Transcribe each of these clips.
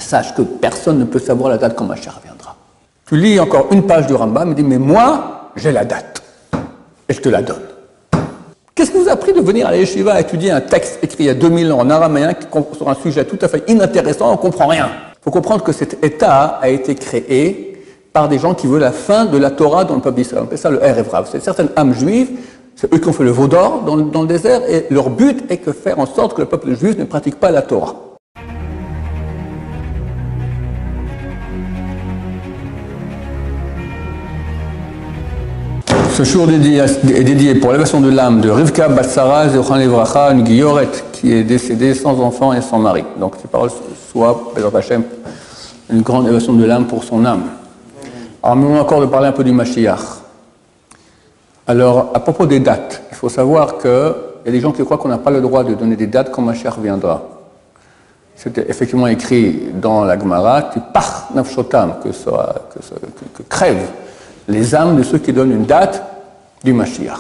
sache que personne ne peut savoir la date quand Mashiach viendra. Tu lis encore une page du Rambam, il dit, mais moi, j'ai la date, et je te la donne. Qu'est-ce qui vous a pris de venir à la yeshiva étudier un texte écrit il y a 2000 ans en araméen sur un sujet tout à fait inintéressant, on ne comprend rien. Il faut comprendre que cet État a été créé par des gens qui veulent la fin de la Torah dans le peuple d'Israël. On appelle ça le Erev Rav. C'est certaines âmes juives, c'est eux qui ont fait le veau d'or dans le désert, et leur but est de faire en sorte que le peuple juif ne pratique pas la Torah. Ce jour est dédié pour l'élévation de l'âme de Rivka Bat Sara Zechan Livracha, une guilloret qui est décédée sans enfant et sans mari. Donc ces paroles soient, Bézat Hashem, une grande élévation de l'âme pour son âme. Alors, nous encore de parler un peu du Mashiach. Alors, à propos des dates, il faut savoir qu'il y a des gens qui croient qu'on n'a pas le droit de donner des dates quand Mashiach viendra. C'était effectivement écrit dans la Gemara, tu pars nafshotam, que crèvent les âmes de ceux qui donnent une date du Mashiach.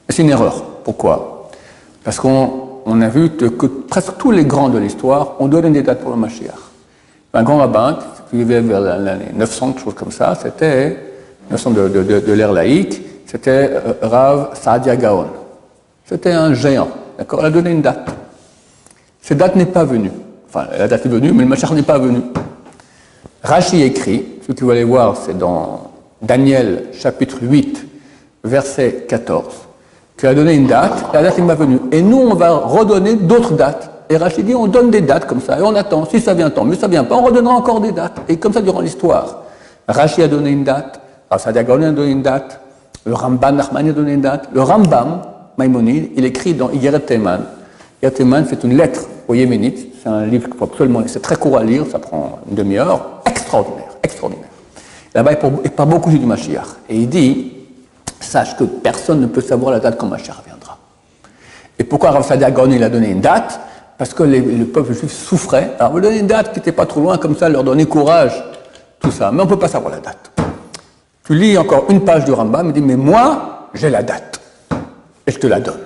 Et c'est une erreur. Pourquoi? Parce qu'on a vu que presque tous les grands de l'histoire ont donné des dates pour le Mashiach. Un grand rabbin qui vivait vers l'année 900, quelque chose comme ça, c'était 900 de l'ère laïque, c'était Rav Saadia Gaon. C'était un géant, d'accord? Il a donné une date. Cette date n'est pas venue. Enfin, la date est venue, mais le Mashiach n'est pas venu. Rashi écrit, ce que vous allez voir, c'est dans Daniel, chapitre 8, verset 14, qui a donné une date, la date n'est pas venue. Et nous, on va redonner d'autres dates. Et Rashi dit, on donne des dates comme ça, et on attend. Si ça vient, tant mieux, ça vient pas, on redonnera encore des dates. Et comme ça, durant l'histoire, Rashi a donné une date, Rav Saadia Gaon a donné une date, le Ramban Nachmani a donné une date, le Rambam, Maïmonide, il écrit dans Igeret Teman. Igeret Teman, c'est une lettre aux Yéménites, c'est un livre qu'il faut absolument, c'est très court à lire, ça prend une demi-heure, extraordinaire, extraordinaire. Là-bas, il parle beaucoup du Mashiach. Et il dit, sache que personne ne peut savoir la date quand Mashiach viendra. Et pourquoi Rav Saadia Gaon, il a donné une date? Parce que le peuple juif souffrait. Alors, on lui donner une date qui n'était pas trop loin, comme ça, leur donner courage, tout ça. Mais on ne peut pas savoir la date. Tu lis encore une page du Rambam, il dit, mais moi, j'ai la date. Et je te la donne.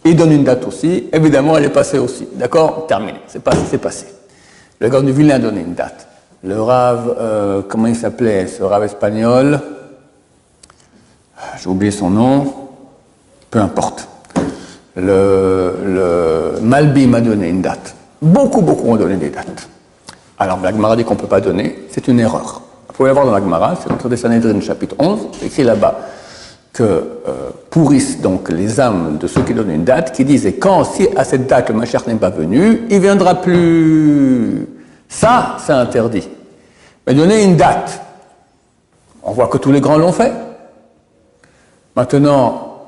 Il donne une date aussi. Évidemment, elle est passée aussi. D'accord? Terminé. C'est passé. Le Gaon du Vilna a donné une date. Le Rav, comment il s'appelait, ce Rav espagnol, j'ai oublié son nom, peu importe. Le Malbi m'a donné une date. Beaucoup ont donné des dates. Alors, la Gemara dit qu'on ne peut pas donner, c'est une erreur. Vous pouvez la voir dans la Gemara, c'est dans le Sanhedrin, chapitre 11, c'est écrit là-bas que pourrissent donc les âmes de ceux qui donnent une date, qui disent, et quand, si à cette date le Mashiach n'est pas venu, il ne viendra plus. Ça, c'est interdit. Mais donner une date, on voit que tous les grands l'ont fait. Maintenant,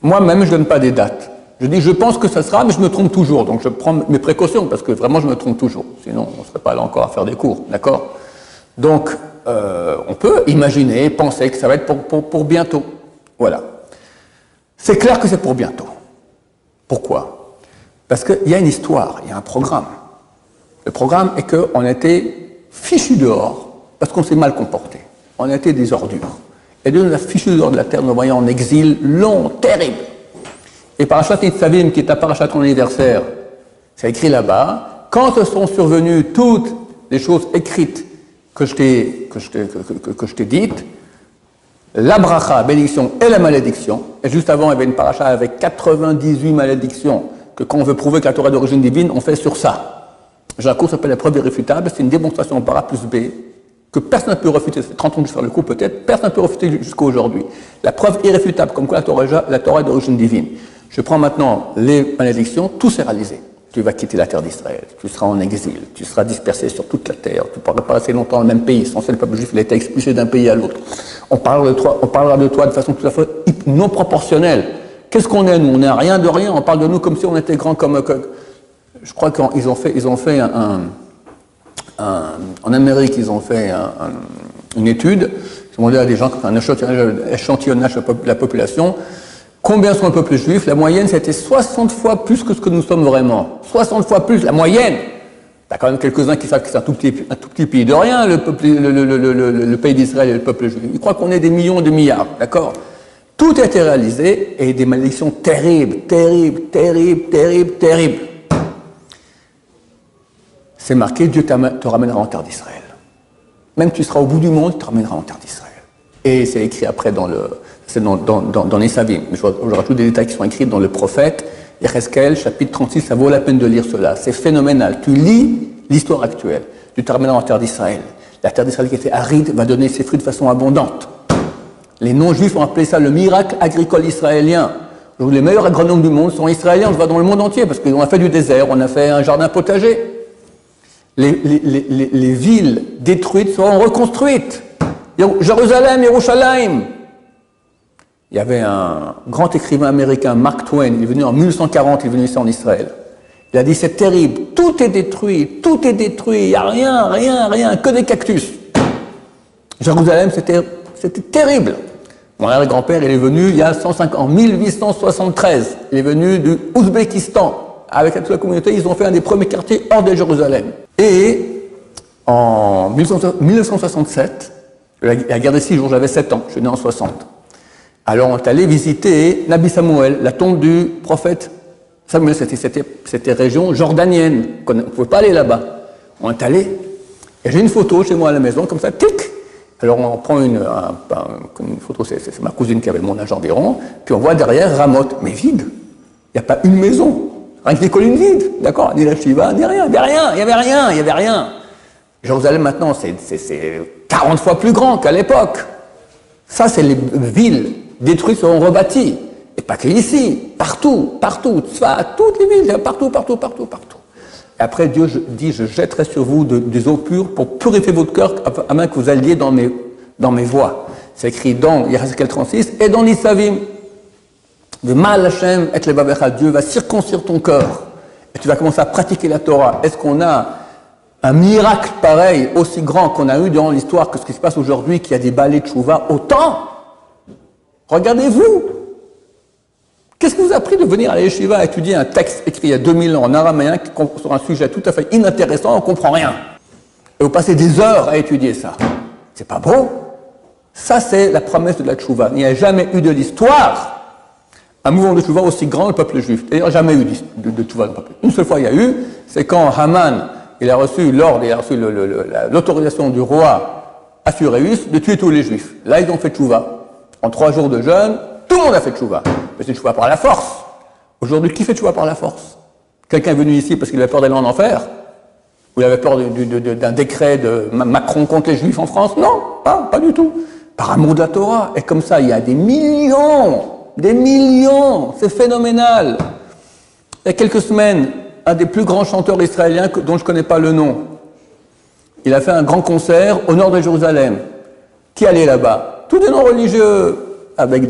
moi-même, je ne donne pas des dates. Je dis, je pense que ça sera, mais je me trompe toujours. Donc, je prends mes précautions, parce que vraiment, je me trompe toujours. Sinon, on ne serait pas là encore à faire des cours, d'accord? Donc, on peut imaginer, penser que ça va être pour bientôt. Voilà. C'est clair que c'est pour bientôt. Pourquoi? Parce qu'il y a une histoire, il y a un programme. Le programme est qu'on a été fichus dehors parce qu'on s'est mal comporté. On a été des ordures. Et Dieu nous a fichus dehors de la terre, nous voyons en exil long, terrible. Et Parashat Nitzavim, qui est à Parashat ton anniversaire, c'est écrit là-bas, quand se sont survenues toutes les choses écrites que je t'ai dites, la bracha, bénédiction, et la malédiction, et juste avant, il y avait une paracha avec 98 malédictions, que quand on veut prouver que la Torah est d'origine divine, on fait sur ça. Jacob s'appelle la preuve irréfutable, c'est une démonstration par A plus B, que personne ne peut refuter, ça fait 30 ans que je fais le coup peut-être, personne ne peut refuter jusqu'à aujourd'hui. La preuve irréfutable, comme quoi la Torah est d'origine divine. Je prends maintenant les malédictions, tout s'est réalisé. Tu vas quitter la terre d'Israël, tu seras en exil, tu seras dispersé sur toute la terre, tu ne pourras pas rester longtemps dans le même pays, sans le peuple juif, il a été expulsé d'un pays à l'autre. On parlera de toi de façon tout à fait non proportionnelle. Qu'est-ce qu'on est, nous? On n'est rien de rien, on parle de nous comme si on était grands comme... Je crois qu'ils ont fait en Amérique, ils ont fait une étude, ils ont demandé à des gens, un échantillonnage de la population, combien sont le peuple juif? La moyenne, c'était 60 fois plus que ce que nous sommes vraiment. 60 fois plus, la moyenne. Il y a quand même quelques-uns qui savent que c'est un tout petit pays de rien, le pays d'Israël et le peuple juif. Ils croient qu'on est des millions, des milliards, d'accord? Tout a été réalisé et des malédictions terribles. c'est marqué, Dieu te ramènera en terre d'Israël. Même tu seras au bout du monde, il te ramènera en terre d'Israël. Et c'est écrit après dans les Savim. Je rajoute des détails qui sont écrits dans le prophète, Yecheskel, chapitre 36, ça vaut la peine de lire cela. C'est phénoménal. Tu lis l'histoire actuelle. Dieu te ramènera en terre d'Israël. La terre d'Israël qui était aride va donner ses fruits de façon abondante. Les non-juifs ont appelé ça le miracle agricole israélien. Donc, les meilleurs agronomes du monde sont israéliens, on le voit dans le monde entier, parce qu'on a fait du désert, on a fait un jardin potager. Les villes détruites seront reconstruites. Jérusalem, Yerushalayim. Il y avait un grand écrivain américain, Mark Twain, il est venu en 1840, il est venu ici en Israël. Il a dit, c'est terrible, tout est détruit, il n'y a rien, que des cactus. Jérusalem, c'était terrible. Mon arrière-grand-père, il est venu il y a 105 ans, en 1873. Il est venu du Ouzbékistan. Avec toute la communauté, ils ont fait un des premiers quartiers hors de Jérusalem. Et en 1967, la guerre des 6 jours, j'avais 7 ans, je suis né en 60. Alors on est allé visiter Nabi Samuel, la tombe du prophète Samuel, c'était région jordanienne, on ne pouvait pas aller là-bas. On est allé, et j'ai une photo chez moi à la maison, comme ça, tic. Alors on prend une photo, c'est ma cousine qui avait mon âge environ, puis on voit derrière Ramoth, mais vide. Il n'y a pas une maison, rien que des collines vides, d'accord, ni la Shiva, ni rien, il n'y avait rien. Jérusalem maintenant, c'est 40 fois plus grand qu'à l'époque. Ça, c'est les villes détruites seront rebâties. Et pas que ici, partout, Tzfat, toutes les villes, partout. Et après, Dieu dit, je jetterai sur vous des eaux pures pour purifier votre cœur, afin que vous alliez dans mes voies. C'est écrit dans Yecheskel 36 et dans l'Isavim. De mal Hashem et levavecha, Dieu va circoncire ton cœur. Et tu vas commencer à pratiquer la Torah. Est-ce qu'on a un miracle pareil, aussi grand qu'on a eu dans l'histoire que ce qui se passe aujourd'hui, qu'il y a des balais de Tchouva autant? Regardez-vous. Qu'est-ce qui vous a pris de venir à la yeshiva étudier un texte écrit il y a 2000 ans en araméen sur un sujet tout à fait inintéressant, on ne comprend rien. Et vous passez des heures à étudier ça. C'est pas beau? Ça, c'est la promesse de la tchouva. Il n'y a jamais eu de l'histoire un mouvement de tchouva aussi grand que le peuple juif. D'ailleurs, jamais eu de tchouva dans le peuple. Une seule fois, il y a eu, c'est quand Haman, il a reçu l'ordre, il a reçu l'autorisation du roi Assuréus de tuer tous les juifs. Là, ils ont fait tchouva. En 3 jours de jeûne, tout le monde a fait tchouva. Mais c'est tchouva par la force. Aujourd'hui, qui fait tchouva par la force? Quelqu'un est venu ici parce qu'il avait peur d'aller en enfer? Ou il avait peur d'un décret de Macron contre les juifs en France? Non, pas du tout. Par amour de la Torah. Et comme ça, il y a des millions, c'est phénoménal. Il y a quelques semaines, un des plus grands chanteurs israéliens dont je ne connais pas le nom, il a fait un grand concert au nord de Jérusalem. Qui allait là-bas? Tous des non-religieux, avec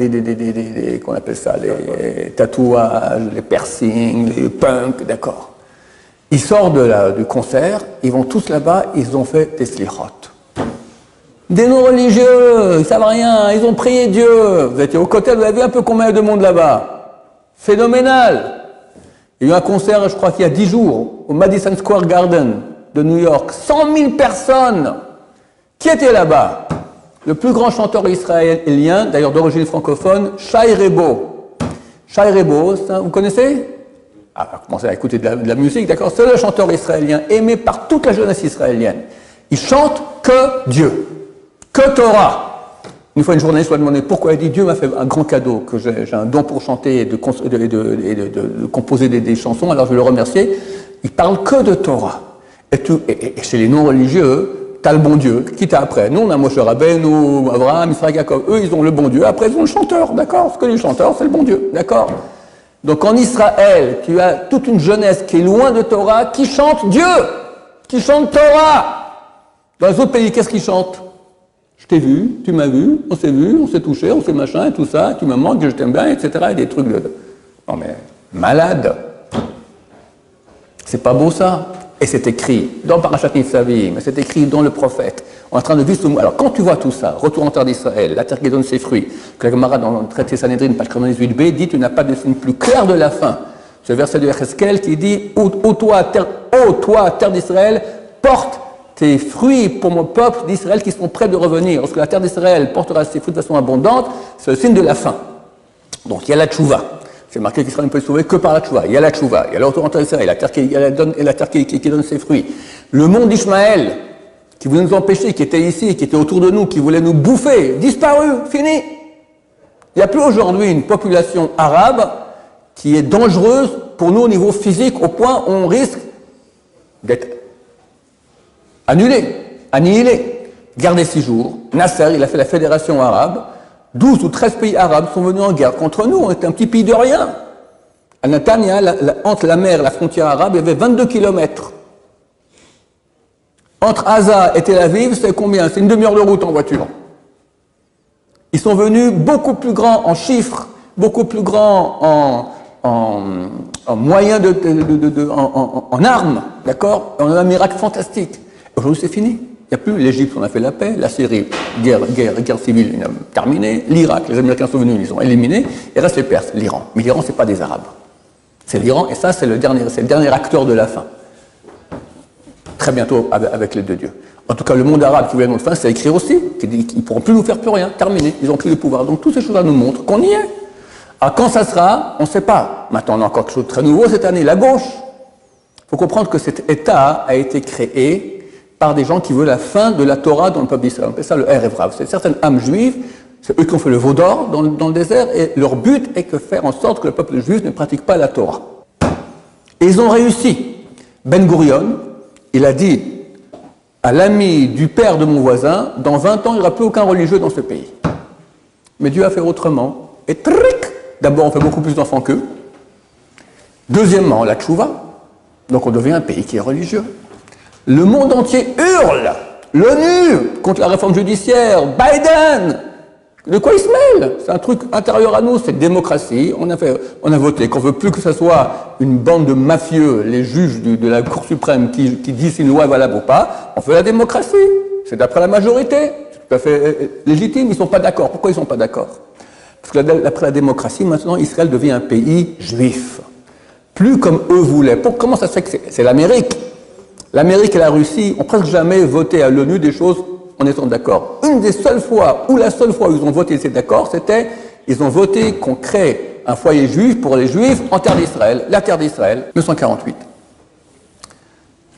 qu'on appelle ça, les tatouages, les piercings, les punks, d'accord. Ils sortent du concert, ils vont tous là-bas, ils ont fait des slichot. Des non-religieux, ils ne savent rien, ils ont prié Dieu. Vous étiez au côté, vous avez vu un peu combien de monde là-bas? Phénoménal. Il y a eu un concert, je crois qu'il y a 10 jours, au Madison Square Garden de New York. 100 000 personnes. Qui était là-bas? Le plus grand chanteur israélien, d'ailleurs d'origine francophone, Shai Rebo. Shai Rebo, vous connaissez? Ah, vous commencez à écouter de la musique, d'accord? C'est le chanteur israélien aimé par toute la jeunesse israélienne. Il chante que Dieu, que Torah. Une fois, une journaliste lui a demandé pourquoi. Elle dit Dieu m'a fait un grand cadeau, que j'ai un don pour chanter et de composer des chansons, alors je vais le remercier. Il parle que de Torah. Et chez les non-religieux, t'as le bon Dieu, qui t'a après? Nous, on a Moshe Rabbeinu, Abraham, Israël, Jacob. Eux, ils ont le bon Dieu. Après, ils ont le chanteur, d'accord? Ce que les chanteurs, c'est le bon Dieu, d'accord? Donc, en Israël, tu as toute une jeunesse qui est loin de Torah, qui chante Dieu, qui chante Torah. Dans les autres pays, qu'est-ce qu'ils chantent? Je t'ai vu, tu m'as vu, on s'est touché, on s'est machin, et tout ça, tu me manques, je t'aime bien, etc. Et des trucs de... Non mais, malade. C'est pas beau ça. Et c'est écrit dans Parashat Nitzavim, c'est écrit dans le prophète. On est en train de vivre ce... Alors quand tu vois tout ça, retour en terre d'Israël, la terre qui donne ses fruits, que la Gemara dans le traité Sanhedrin, page 98b, dit tu n'as pas de signe plus clair de la fin. Ce verset de Yecheskel qui dit ô toi, terre d'Israël, porte tes fruits pour mon peuple d'Israël qui sont prêts de revenir. Lorsque la terre d'Israël portera ses fruits de façon abondante, c'est le signe de la fin. Donc il y a la tchouva. C'est marqué qu'Israël ne peut être sauvé que par la tchouva. Il y a la tchouva, il y a le retour en terre d'Israël, il y a la terre qui donne ses fruits. Le monde d'Ishmaël, qui voulait nous empêcher, qui était ici, qui était autour de nous, qui voulait nous bouffer, disparu, fini. Il n'y a plus aujourd'hui une population arabe qui est dangereuse pour nous au niveau physique, au point où on risque d'être annulé, annihilé. Guerre des 6 jours, Nasser, il a fait la fédération arabe, 12 ou 13 pays arabes sont venus en guerre contre nous, on était un petit pays de rien. À Netanya, entre la mer et la frontière arabe, il y avait 22 kilomètres. Entre Gaza et Tel Aviv, c'est combien? C'est une demi-heure de route en voiture. Ils sont venus beaucoup plus grands en chiffres, beaucoup plus grands en moyens en armes, d'accord? On a un miracle fantastique. Aujourd'hui, c'est fini. Il n'y a plus l'Égypte, on a fait la paix, la Syrie, guerre civile terminée, l'Irak, les Américains sont venus, ils ont éliminé, il reste les Perses, l'Iran. Mais l'Iran, c'est pas des Arabes. C'est l'Iran, et ça, c'est le dernier acteur de la fin. Très bientôt avec les deux dieux. En tout cas, le monde arabe qui voulait notre fin, c'est écrit aussi, qui dit qu'ils ne pourront plus nous faire plus rien, terminé, ils n'ont plus le pouvoir. Donc toutes ces choses-là nous montrent qu'on y est. Alors quand ça sera, on ne sait pas. Maintenant, on a encore quelque chose de très nouveau cette année, la gauche. Il faut comprendre que cet État a été créé par des gens qui veulent la fin de la Torah dans le peuple d'Israël. On appelle ça le Erev-Rav. C'est certaines âmes juives, c'est eux qui ont fait le veau d'or dans le désert, et leur but est de faire en sorte que le peuple juif ne pratique pas la Torah. Et ils ont réussi. Ben Gurion, il a dit à l'ami du père de mon voisin, dans 20 ans, il n'y aura plus aucun religieux dans ce pays. Mais Dieu a fait autrement. Et tric, d'abord, on fait beaucoup plus d'enfants qu'eux. Deuxièmement, la tchouva. Donc on devient un pays qui est religieux. Le monde entier hurle. L'ONU contre la réforme judiciaire. Biden. De quoi il se mêle? C'est un truc intérieur à nous, c'est démocratie. On a voté qu'on ne veut plus que ce soit une bande de mafieux, les juges de la Cour suprême qui disent si une loi est valable ou pas. On fait la démocratie. C'est d'après la majorité. C'est tout à fait légitime. Ils ne sont pas d'accord. Pourquoi ils ne sont pas d'accord? Parce que d'après la démocratie, maintenant, Israël devient un pays juif. Plus comme eux voulaient. Comment ça se fait que c'est l'Amérique? L'Amérique et la Russie ont presque jamais voté à l'ONU des choses en étant d'accord. Une des seules fois, ou la seule fois où ils ont voté et étaient d'accord, c'était, ils ont voté qu'on crée un foyer juif pour les juifs en terre d'Israël, la terre d'Israël, 1948.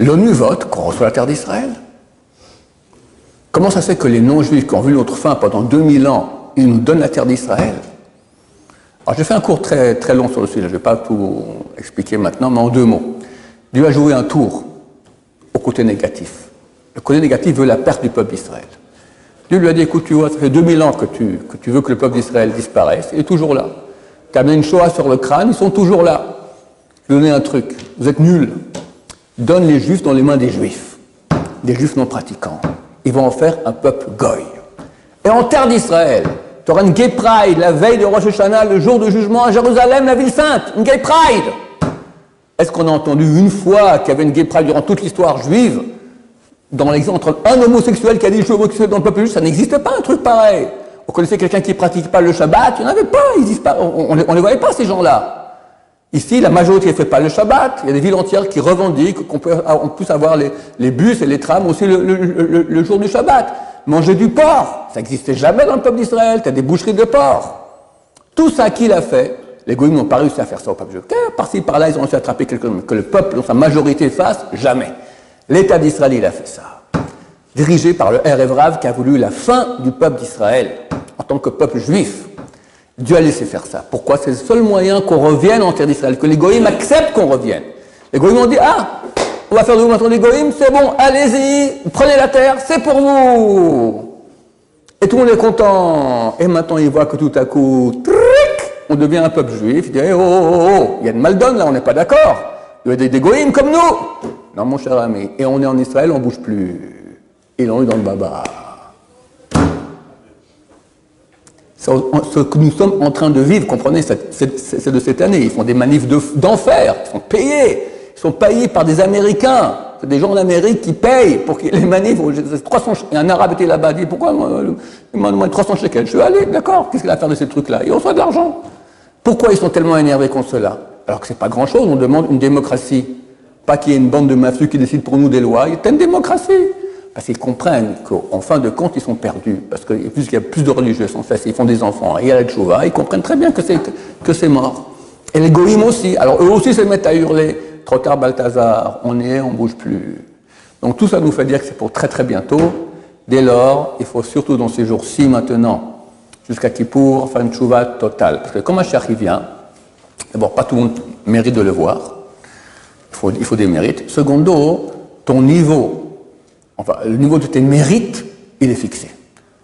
L'ONU vote qu'on reçoit la terre d'Israël. Comment ça se fait que les non-juifs qui ont vu notre fin pendant 2000 ans, ils nous donnent la terre d'Israël? Alors j'ai fait un cours très, très long sur le sujet, je ne vais pas tout expliquer maintenant, mais en 2 mots. Dieu a joué un tour au côté négatif. Le côté négatif veut la perte du peuple d'Israël. Dieu lui a dit, écoute, tu vois, ça fait 2000 ans que tu veux que le peuple d'Israël disparaisse, il est toujours là. Tu as amené une Shoah sur le crâne, ils sont toujours là. Je vais donner un truc, vous êtes nuls. Donne les Juifs dans les mains des Juifs non pratiquants. Ils vont en faire un peuple goy. Et en terre d'Israël, tu auras une Gay Pride la veille de Rosh Hashanah, le jour de jugement à Jérusalem, la ville sainte, une Gay Pride. Est-ce qu'on a entendu une fois qu'il y avait une Gay Pride durant toute l'histoire juive? Dans l'exemple entre un homosexuel qui a dit je suis homosexuel dans le peuple juif, ça n'existe pas un truc pareil. On connaissait quelqu'un qui ne pratique pas le Shabbat, il n'y en avait pas, on ne les voyait pas ces gens-là. Ici, la majorité ne fait pas le Shabbat, il y a des villes entières qui revendiquent qu'on puisse avoir les bus et les trams aussi le jour du Shabbat. Manger du porc, ça n'existait jamais dans le peuple d'Israël, tu as des boucheries de porc. Tout ça, qui l'a fait? Les goïms n'ont pas réussi à faire ça au peuple juif. Par-ci, par-là, ils ont réussi à attraper quelqu'un que le peuple, dans sa majorité, fasse, jamais. L'État d'Israël, il a fait ça. Dirigé par le Erev-Rav qui a voulu la fin du peuple d'Israël en tant que peuple juif. Dieu a laissé faire ça. Pourquoi? C'est le seul moyen qu'on revienne en terre d'Israël, que les goïms acceptent qu'on revienne. Les goïms ont dit, ah, on va faire de vous maintenant les goïms, c'est bon, allez-y, prenez la terre, c'est pour vous. Et tout le monde est content. Et maintenant, ils voient que tout à coup, on devient un peuple juif. Ils disent, oh, oh, oh, oh, il y a une maldonne là, on n'est pas d'accord. Il y a des goïms comme nous. Non, mon cher ami. Et on est en Israël, on ne bouge plus. Ils l'ont eu dans le baba. Ce que nous sommes en train de vivre, comprenez, c'est de cette année. Ils font des manifs d'enfer, ils sont payés. Ils sont payés par des Américains. C'est des gens en Amérique qui payent pour que les manifs. 300, et un arabe était là-bas, dit pourquoi il m'a demandé 300 shekels. Je suis allé, d'accord, qu'est-ce qu'il a à faire de ces trucs-là? Et on reçoit de l'argent. Pourquoi ils sont tellement énervés contre cela? Alors que c'est pas grand-chose, on demande une démocratie. Pas qu'il y ait une bande de mafieux qui décide pour nous des lois, il y a une démocratie. Parce qu'ils comprennent qu'en fin de compte, ils sont perdus. Parce que puisqu'il y a plus de religieux, en fait, ils font des enfants, et il y a la tchouva, ils comprennent très bien que c'est mort. Et les goïms aussi. Alors eux aussi se mettent à hurler. Trop tard, Balthazar, on y est, on ne bouge plus. Donc tout ça nous fait dire que c'est pour très très bientôt. Dès lors, il faut surtout dans ces jours-ci maintenant, jusqu'à Kippour, faire une tchouva totale. Parce que quand Mashiach y vient, d'abord, pas tout le monde mérite de le voir. Il faut des mérites. Secondo, ton niveau, enfin, le niveau de tes mérites, il est fixé.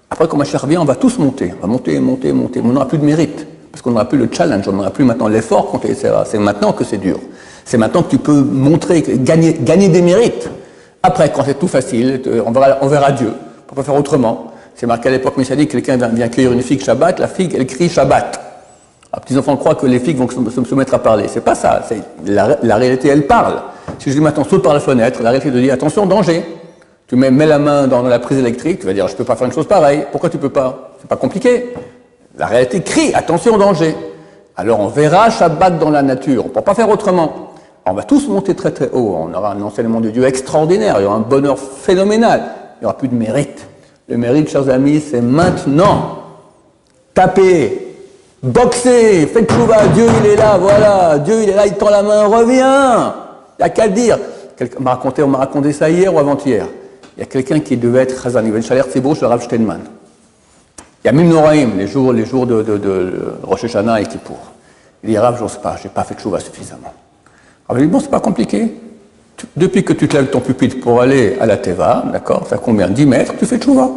Après, quand Mashiach vient, on va tous monter. On va monter, monter, monter. Mais on n'aura plus de mérite. Parce qu'on n'aura plus le challenge, on n'aura plus maintenant l'effort qu'on essaiera. C'est maintenant que c'est dur. C'est maintenant que tu peux montrer, gagner des mérites. Après, quand c'est tout facile, on verra Dieu. On peut faire autrement. C'est marqué à l'époque messianique, quelqu'un vient cueillir une figue Shabbat, la figue, elle crie Shabbat. Les petits enfants croient que les figues vont se mettre à parler. C'est pas ça. La réalité, elle parle. Si je dis maintenant saute par la fenêtre, la réalité te dit attention, danger. Tu mets la main dans la prise électrique, tu vas dire je peux pas faire une chose pareille. Pourquoi tu peux pas? C'est pas compliqué. La réalité crie attention, danger. Alors on verra Shabbat dans la nature. On peut pas faire autrement. On va tous monter très très haut. On aura un enseignement de Dieu extraordinaire. Il y aura un bonheur phénoménal. Il n'y aura plus de mérite. Le mérite, chers amis, c'est maintenant. Tapez, boxez, faites tchouva. Dieu, il est là, voilà. Dieu, il est là, il tend la main, reviens. Il n'y a qu'à le dire. On m'a raconté ça hier ou avant-hier. Il y a quelqu'un qui devait être Chazan. Il avait une chaleur Tzibur, le Rav Steinman. Il y a Mim Noraim, les jours de Rosh Hashanah et Kippour. Il dit, Rav, j'ose pas, j'ai pas fait tchouva suffisamment. Alors, il dit, bon, c'est pas compliqué. Depuis que tu te lèves ton pupitre pour aller à la Teva, d'accord, ça fait combien? 10 mètres, tu fais tchouva.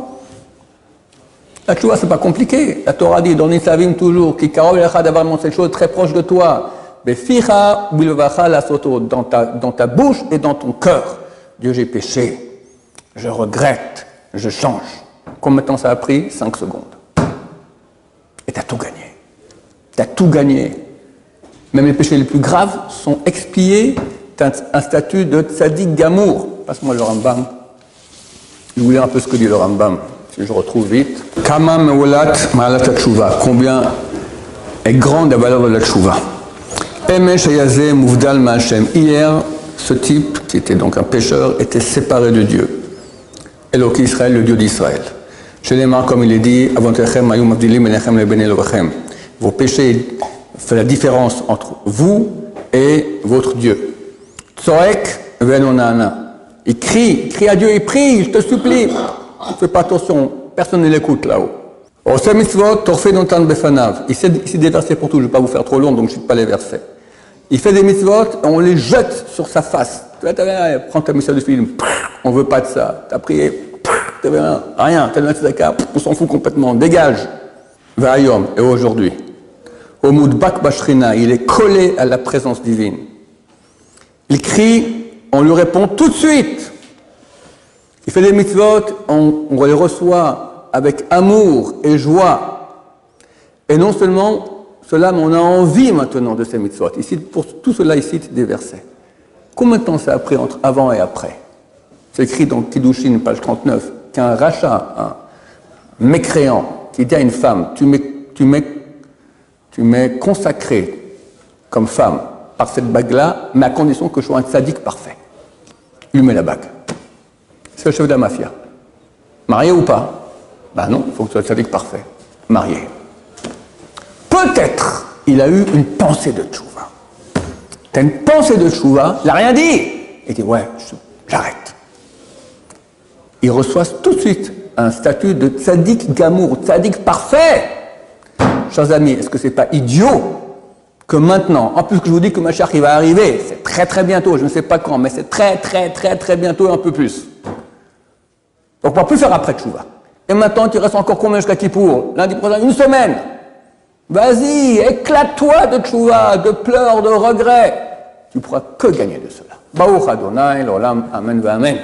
La tchouva, c'est pas compliqué. La Torah dit, dans Nitzavim toujours, qui karov lecha d'avoir cette chose très proche de toi. Beficha bilvacha la soto, dans ta bouche et dans ton cœur. Dieu, j'ai péché. Je regrette. Je change. Combien de temps ça a pris? 5 secondes. Et tu as tout gagné. Tu as tout gagné. Même les péchés les plus graves sont expiés. Tu as un statut de tzaddik gamour. Passe-moi le Rambam. Je vais vous lire un peu ce que dit le Rambam, si je retrouve vite. Kama meolat ma'alat tshuva. Combien est grande la valeur de la tshuva. Emesh hayazeh muvdal ma'Hashem. Hier, ce type, qui était donc un pécheur, était séparé de Dieu. Eloki Israël, le Dieu d'Israël. Chez les mains, comme il est dit, vos péchés font la différence entre vous et votre Dieu. Tzorek venonana. Il crie à Dieu, il prie, je te supplie. Ne fais pas attention, personne ne l'écoute là-haut. Il s'est des versets pour tout, je ne vais pas vous faire trop long, donc je ne cite pas les versets. Il fait des mitzvot, on les jette sur sa face. Prends ta mitzvah de film, on ne veut pas de ça. Tu as prié, rien, on s'en fout complètement, dégage. Va'ayom, et aujourd'hui, au Moudbak Bashrina, il est collé à la présence divine. Il crie, on lui répond tout de suite. Il fait des mitzvot, on les reçoit avec amour et joie. Et non seulement cela, mais on a envie maintenant de ces mitzvot. Pour tout cela, il cite des versets. Combien de temps ça a pris entre avant et après? C'est écrit dans Kiddushin, page 39, qu'un rachat, un mécréant, qui dit à une femme, tu m'es consacré comme femme par cette bague-là, mais à condition que je sois un tzaddik parfait. Il lui met la bague. C'est le chef de la mafia. Marié ou pas? Ben non, il faut que tu sois un tzaddik parfait. Marié. Peut-être il a eu une pensée de tchouva. T'as une pensée de tchouva, il n'a rien dit. Il dit ouais, j'arrête. Il reçoit tout de suite un statut de tzaddik gamour, tzaddik parfait. Chers amis, est-ce que c'est pas idiot que maintenant, en plus que je vous dis que Mashiach il va arriver, c'est très très bientôt, je ne sais pas quand, mais c'est très très très très bientôt et un peu plus. Donc on ne pourra plus faire après tchouva. Et maintenant, il reste encore combien jusqu'à Kippour? Lundi prochain, une semaine. Vas-y, éclate-toi de tchouva, de pleurs, de regrets. Tu ne pourras que gagner de cela. Baruch Adonai, l'olam, amen, amen.